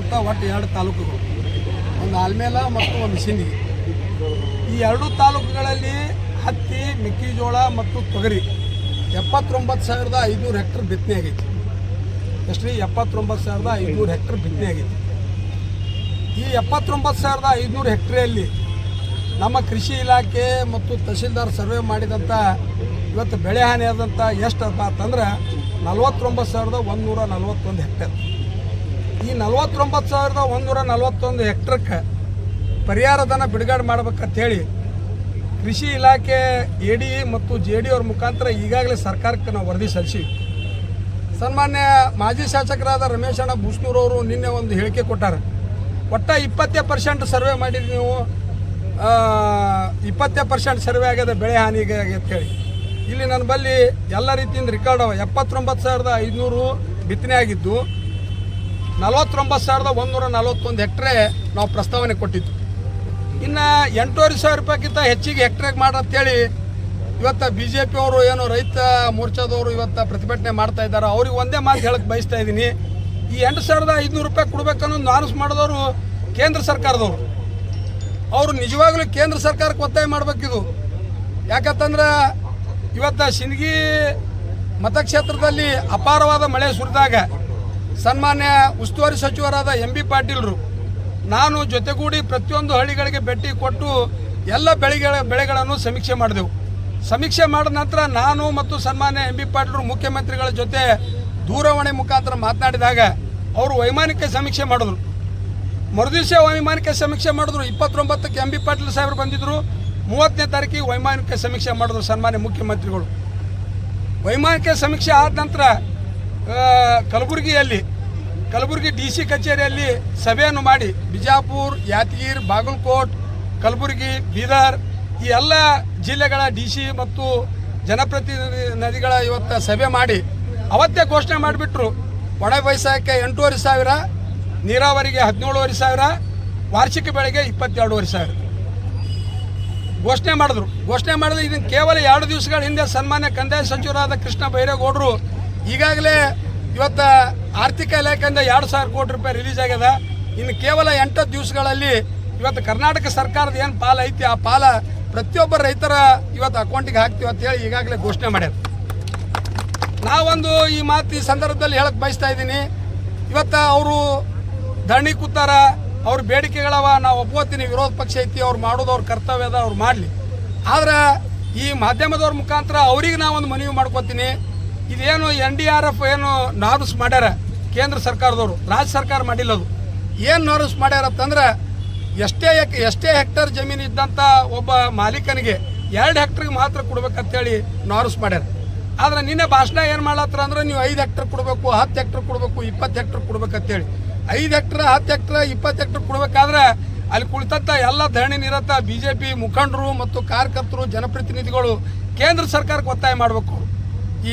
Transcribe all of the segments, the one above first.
ಬರ್ತಕ್ಕಂಥ ಒಟ್ಟು 2 ತಾಲೂಕುಗಳು, ಒಂದು ಆಲ್ಮೇಲ ಮತ್ತು ಒಂದು ಸಿಂದಗಿ. ಈ 2 ತಾಲೂಕುಗಳಲ್ಲಿ ಹತ್ತಿ, ಮೆಕ್ಕೆಜೋಳ ಮತ್ತು ತೊಗರಿ 79,500 ಹೆಕ್ಟರ್ ಬಿತ್ತನೆ ಆಗೈತಿ. ಎಷ್ಟು ರೀ? 79,500 ಹೆಕ್ಟರ್ ಬಿತ್ತನೆ ಆಗೈತಿ. ಈ 79,500 ಹೆಕ್ಟ್ರಿಯಲ್ಲಿ ನಮ್ಮ ಕೃಷಿ ಇಲಾಖೆ ಮತ್ತು ತಹಸೀಲ್ದಾರ್ ಸರ್ವೆ ಮಾಡಿದಂಥ ಇವತ್ತು ಬೆಳೆ ಹಾನಿ ಆದಂಥ ಎಷ್ಟಪ್ಪ ಅಂತಂದ್ರೆ 49,141 ಹೆಕ್ಟರ್. ಈ 49,141 ಹೆಕ್ಟರ್ಕ್ಕೆ ಪರಿಹಾರಧನ ಬಿಡುಗಡೆ ಮಾಡ್ಬೇಕಂತೇಳಿ ಕೃಷಿ ಇಲಾಖೆ AD ಮತ್ತು JD ಅವ್ರ ಮುಖಾಂತರ ಈಗಾಗಲೇ ಸರ್ಕಾರಕ್ಕೆ ನಾವು ವರದಿ ಸಲ್ಲಿಸಿವಿ. ಸನ್ಮಾನ್ಯ ಮಾಜಿ ಶಾಸಕರಾದ ರಮೇಶ್ ಅಣ್ಣ ಬೂಸ್ನೂರವರು ನಿನ್ನೆ ಒಂದು ಹೇಳಿಕೆ ಕೊಟ್ಟಾರೆ. ಒಟ್ಟು 20% ಸರ್ವೆ ಮಾಡಿರಿ ನೀವು, 20% ಸರ್ವೆ ಆಗ್ಯದ ಬೆಳೆ ಹಾನಿಗೆ ಅಂತೇಳಿ. ಇಲ್ಲಿ ನನ್ನ ಬಳಿ ಎಲ್ಲ ರೀತಿಯಿಂದ ರೆಕಾರ್ಡ್ ಅವ. 79,500 ಬಿತ್ತನೆ ಆಗಿದ್ದು 49,141 ಹೆಕ್ಟ್ರೆ ನಾವು ಪ್ರಸ್ತಾವನೆ ಕೊಟ್ಟಿದ್ದು. ಇನ್ನು 8,500 ರೂಪಾಯಿಗಿಂತ ಹೆಚ್ಚಿಗೆ ಹೆಕ್ಟ್ರಿಗೆ ಮಾಡಂತೇಳಿ ಇವತ್ತು BJP ಅವರು ಏನು ರೈತ ಮೋರ್ಚಾದವರು ಇವತ್ತು ಪ್ರತಿಭಟನೆ ಮಾಡ್ತಾ ಇದ್ದಾರೆ. ಅವ್ರಿಗೆ ಒಂದೇ ಮಾತು ಹೇಳಕ್ಕೆ ಬಯಸ್ತಾ ಇದ್ದೀನಿ. ಈ 8,500 ರೂಪಾಯಿ ಕೊಡ್ಬೇಕನ್ನೋದು ಅನೌನ್ಸ್ ಮಾಡಿದವರು ಕೇಂದ್ರ ಸರ್ಕಾರದವರು. ಅವರು ನಿಜವಾಗ್ಲೂ ಕೇಂದ್ರ ಸರ್ಕಾರಕ್ಕೆ ಒತ್ತಾಯ ಮಾಡಬೇಕಿದು. ಯಾಕಂತಂದ್ರೆ ಇವತ್ತು ಸಿಂದಗಿ ಮತಕ್ಷೇತ್ರದಲ್ಲಿ ಅಪಾರವಾದ ಮಳೆ ಸುರಿದಾಗ ಸನ್ಮಾನ್ಯ ಉಸ್ತುವಾರಿ ಸಚಿವರಾದ MB ಪಾಟೀಲ್ರು ನಾನು ಜೊತೆಗೂಡಿ ಪ್ರತಿಯೊಂದು ಹಳ್ಳಿಗಳಿಗೆ ಭೇಟಿ ಕೊಟ್ಟು ಎಲ್ಲ ಬೆಳೆಗಳನ್ನು ಸಮೀಕ್ಷೆ ಮಾಡಿದೆವು. ಸಮೀಕ್ಷೆ ಮಾಡಿದ ನಂತರ ನಾನು ಮತ್ತು ಸನ್ಮಾನ್ಯ MB ಪಾಟೀಲ್ರು ಮುಖ್ಯಮಂತ್ರಿಗಳ ಜೊತೆ ದೂರವಾಣಿ ಮುಖಾಂತರ ಮಾತನಾಡಿದಾಗ ಅವರು ವೈಮಾನಿಕ ಸಮೀಕ್ಷೆ ಮಾಡಿದ್ರು. ಮರುದಿವಸ ವೈಮಾನಿಕ ಸಮೀಕ್ಷೆ ಮಾಡಿದ್ರು. 29ಕ್ಕೆ MB ಪಾಟೀಲ್ ಸಾಹೇಬರು ಬಂದಿದ್ದರು. 30ನೇ ತಾರೀಕಿಗೆ ವೈಮಾನಿಕ ಸಮೀಕ್ಷೆ ಮಾಡಿದ್ರು ಸನ್ಮಾನ್ಯ ಮುಖ್ಯಮಂತ್ರಿಗಳು. ವೈಮಾನಿಕ ಸಮೀಕ್ಷೆ ಆದ ನಂತರ ಕಲಬುರಗಿ DC ಕಚೇರಿಯಲ್ಲಿ ಸಭೆಯನ್ನು ಮಾಡಿ ಬಿಜಾಪುರ, ಯಾದಗಿರಿ, ಬಾಗಲಕೋಟ್, ಕಲಬುರಗಿ, ಬೀದರ್ ಈ ಎಲ್ಲ ಜಿಲ್ಲೆಗಳ DC ಮತ್ತು ಜನಪ್ರತಿನಿಧಿಗಳ ಇವತ್ತು ಸಭೆ ಮಾಡಿ ಅವತ್ತೇ ಘೋಷಣೆ ಮಾಡಿಬಿಟ್ರು. ಒಣ ಬೇಸಾಯಕ್ಕೆ 8,500, ನೀರಾವರಿಗೆ 17,500, ವಾರ್ಷಿಕ ಬೆಳೆಗೆ 22,500 ಘೋಷಣೆ ಮಾಡಿದ್ರು. ಘೋಷಣೆ ಮಾಡಿದ್ರೆ ಇದನ್ನು ಕೇವಲ 2 ದಿವಸಗಳ ಹಿಂದೆ ಸನ್ಮಾನ್ಯ ಕಂದಾಯ ಸಚಿವರಾದ ಕೃಷ್ಣ ಬೈರೇಗೌಡರು ಈಗಾಗಲೇ ಇವತ್ತು ಆರ್ಥಿಕ ಇಲಾಖೆಯಿಂದ 2,000 ಕೋಟಿ ರೂಪಾಯಿ ರಿಲೀಸ್ ಆಗ್ಯದ. ಇನ್ನು ಕೇವಲ 8 ದಿವಸಗಳಲ್ಲಿ ಇವತ್ತು ಕರ್ನಾಟಕ ಸರ್ಕಾರದ ಏನು ಪಾಲ ಐತಿ ಆ ಪಾಲ ಪ್ರತಿಯೊಬ್ಬ ರೈತರ ಇವತ್ತು ಅಕೌಂಟಿಗೆ ಹಾಕ್ತೀವಿ ಅಂತೇಳಿ ಈಗಾಗಲೇ ಘೋಷಣೆ ಮಾಡ್ಯಾರ. ನಾವೊಂದು ಈ ಮಾತು ಈ ಸಂದರ್ಭದಲ್ಲಿ ಹೇಳಕ್ಕೆ ಬಯಸ್ತಾ ಇದ್ದೀನಿ. ಇವತ್ತು ಅವರು ಧರಣಿ ಕೂತಾರ, ಅವ್ರ ಬೇಡಿಕೆಗಳವ, ನಾವು ಒಪ್ಕೋತೀನಿ. ವಿರೋಧ ಪಕ್ಷ ಐತಿ, ಅವ್ರು ಮಾಡೋದು ಅವ್ರ ಕರ್ತವ್ಯ ಅದ, ಅವ್ರು ಮಾಡಲಿ. ಆದ್ರೆ ಈ ಮಾಧ್ಯಮದವ್ರ ಮುಖಾಂತರ ಅವ್ರಿಗೆ ನಾವೊಂದು ಮನವಿ ಮಾಡ್ಕೋತೀನಿ. ಇದೇನು NDRF ಏನು ನಾರ್ಮ್ಸ್ ಮಾಡ್ಯಾರ ಕೇಂದ್ರ ಸರ್ಕಾರದವರು, ರಾಜ್ಯ ಸರ್ಕಾರ ಮಾಡಿಲ್ಲ. ಅದು ಏನು ನಾರ್ಮ್ಸ್ ಮಾಡ್ಯಾರ ಅಂತಂದ್ರೆ ಎಷ್ಟೇ ಹೆಕ್ಟರ್ ಜಮೀನು ಇದ್ದಂಥ ಒಬ್ಬ ಮಾಲೀಕನಿಗೆ 2 ಹೆಕ್ಟರ್ಗೆ ಮಾತ್ರ ಕೊಡ್ಬೇಕಂತೇಳಿ ನಾರ್ಮ್ಸ್ ಮಾಡ್ಯಾರ. ಆದ್ರೆ ನಿನ್ನೆ ಭಾಷಣ ಏನು ಮಾಡ್ಲತ್ತಾರ ಅಂದ್ರೆ ನೀವು 5 ಹೆಕ್ಟರ್ ಕೊಡಬೇಕು, 10 ಹೆಕ್ಟರ್ ಕೊಡಬೇಕು, 20 ಹೆಕ್ಟರ್ ಕೊಡ್ಬೇಕಂತೇಳಿ. 5 ಹೆಕ್ಟರ್, 10 ಹೆಕ್ಟರ್, 20 ಹೆಕ್ಟರ್ ಕೊಡ್ಬೇಕಾದ್ರೆ ಅಲ್ಲಿ ಕುಳಿತಂಥ ಎಲ್ಲ ಧರಣಿ ನಿರತ BJP ಮುಖಂಡರು ಮತ್ತು ಕಾರ್ಯಕರ್ತರು, ಜನಪ್ರತಿನಿಧಿಗಳು ಕೇಂದ್ರ ಸರ್ಕಾರಕ್ಕೆ ಒತ್ತಾಯ ಮಾಡಬೇಕು.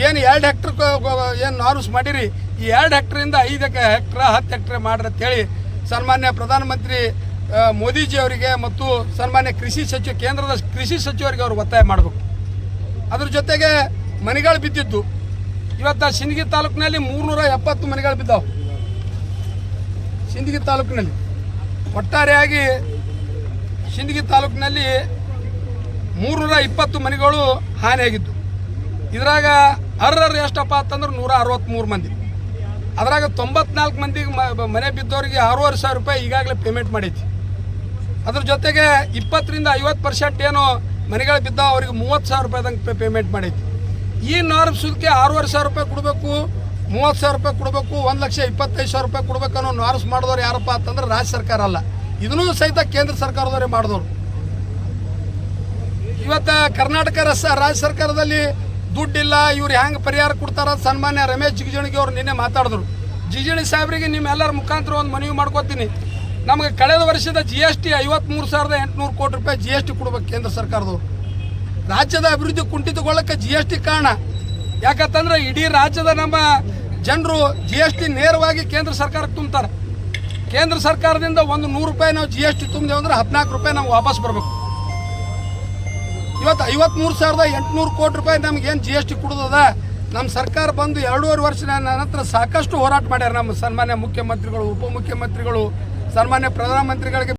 ಏನು 2 ಹೆಕ್ಟರ್ ಏನು ನಾರ್ಮ್ಸ್ ಮಾಡಿರಿ, ಈ 2 ಹೆಕ್ಟರಿಂದ 5 ಹೆಕ್ಟರ್, 10 ಹೆಕ್ಟರ್ ಮಾಡ್ರಿ ಅಂತೇಳಿ ಸನ್ಮಾನ್ಯ ಪ್ರಧಾನಮಂತ್ರಿ ಮೋದಿಜಿ ಅವರಿಗೆ ಮತ್ತು ಸನ್ಮಾನ್ಯ ಕೇಂದ್ರದ ಕೃಷಿ ಸಚಿವರಿಗೆ ಅವರು ಒತ್ತಾಯ ಮಾಡಬೇಕು. ಅದ್ರ ಜೊತೆಗೆ ಮನೆಗಳು ಬಿದ್ದಿದ್ದು ಇವತ್ತು ಸಿಂದಗಿ ತಾಲೂಕಿನಲ್ಲಿ 370 ಮನೆಗಳು ಬಿದ್ದಾವೆ. ಸಿಂದಗಿ ತಾಲೂಕಿನಲ್ಲಿ ಒಟ್ಟಾರೆಯಾಗಿ ಸಿಂದಗಿ ತಾಲೂಕಿನಲ್ಲಿ 320 ಮನೆಗಳು ಹಾನಿಯಾಗಿದ್ದು. ಇದ್ರಾಗ ಅರ್ಹರು ಎಷ್ಟಪ್ಪ ಅಂತಂದ್ರೆ 163 ಮಂದಿ. ಅದ್ರಾಗ 94 ಮಂದಿಗೆ ಮನೆ ಬಿದ್ದವರಿಗೆ 6,500 ರೂಪಾಯಿ ಈಗಾಗಲೇ ಪೇಮೆಂಟ್ ಮಾಡೈತಿ. ಅದ್ರ ಜೊತೆಗೆ 20ರಿಂದ 50% ಏನು ಮನೆಗಳು ಬಿದ್ದಾವ ಅವ್ರಿಗೆ 30,000 ರೂಪಾಯಿದಂಗೆ ಪೇಮೆಂಟ್ ಮಾಡೈತಿ. ಈ ನಾರ್ಮ್ಸ್ ಸುದಕ್ಕೆ 6,500 ರೂಪಾಯಿ ಕೊಡಬೇಕು, 30,000 ರೂಪಾಯಿ ಕೊಡಬೇಕು, 1,25,000 ರೂಪಾಯಿ ಕೊಡಬೇಕು ಅನ್ನೋ ನಾರ್ಮ್ಸ್ ಮಾಡಿದವ್ರು ಯಾರಪ್ಪ ಅಂತಂದ್ರೆ ರಾಜ್ಯ ಸರ್ಕಾರ ಅಲ್ಲ, ಇದನ್ನೂ ಸಹಿತ ಕೇಂದ್ರ ಸರ್ಕಾರದವರೇ ಮಾಡಿದವರು. ಇವತ್ತು ಕರ್ನಾಟಕ ರಾಜ್ಯ ಸರ್ಕಾರದಲ್ಲಿ ದುಡ್ಡಿಲ್ಲ, ಇವ್ರು ಹೆಂಗೆ ಪರಿಹಾರ ಕೊಡ್ತಾರ ಸನ್ಮಾನ್ಯ ರಮೇಶ್ ಜಿಗಜಿಣಗಿ ಅವರು ನಿನ್ನೆ ಮಾತಾಡಿದ್ರು. ಜಿಗಜಿಣಿ ಸಾಹೇಬರಿಗೆ ನಿಮ್ಮೆಲ್ಲರ ಮುಖಾಂತರ ಒಂದು ಮನವಿ ಮಾಡ್ಕೋತೀನಿ. ನಮಗೆ ಕಳೆದ ವರ್ಷದ GST 53,800 ಕೋಟಿ ರೂಪಾಯಿ GST ಕೊಡ್ಬೇಕು ಕೇಂದ್ರ ಸರ್ಕಾರದವರು. ರಾಜ್ಯದ ಅಭಿವೃದ್ಧಿ ಕುಂಠಿತಗೊಳ್ಳಕ್ಕೆ GST ಕಾರಣ. ಯಾಕಂತಂದ್ರೆ ಇಡೀ ರಾಜ್ಯದ ನಮ್ಮ ಜನರು GST ನೇರವಾಗಿ ಕೇಂದ್ರ ಸರ್ಕಾರಕ್ಕೆ ತುಂಬ್ತಾರೆ. ಕೇಂದ್ರ ಸರ್ಕಾರದಿಂದ ಒಂದು 100 ರೂಪಾಯಿ ನಾವು GST ತುಂಬಿದೆವು ಅಂದ್ರೆ 14 ರೂಪಾಯಿ ನಾವು ವಾಪಸ್ ಬರಬೇಕು. ಇವತ್ತು 53,800 ಕೋಟಿ ರೂಪಾಯಿ ನಮಗೇನು GST ಕೊಡೋದದ, ನಮ್ಮ ಸರ್ಕಾರ ಬಂದು 2.5 ವರ್ಷದ ನಂತರ ಸಾಕಷ್ಟು ಹೋರಾಟ ಮಾಡ್ಯಾರ ನಮ್ಮ ಸನ್ಮಾನ್ಯ ಮುಖ್ಯಮಂತ್ರಿಗಳು, ಉಪಮುಖ್ಯಮಂತ್ರಿಗಳು, ಸನ್ಮಾನ್ಯ ಪ್ರಧಾನಮಂತ್ರಿಗಳಿಗೆ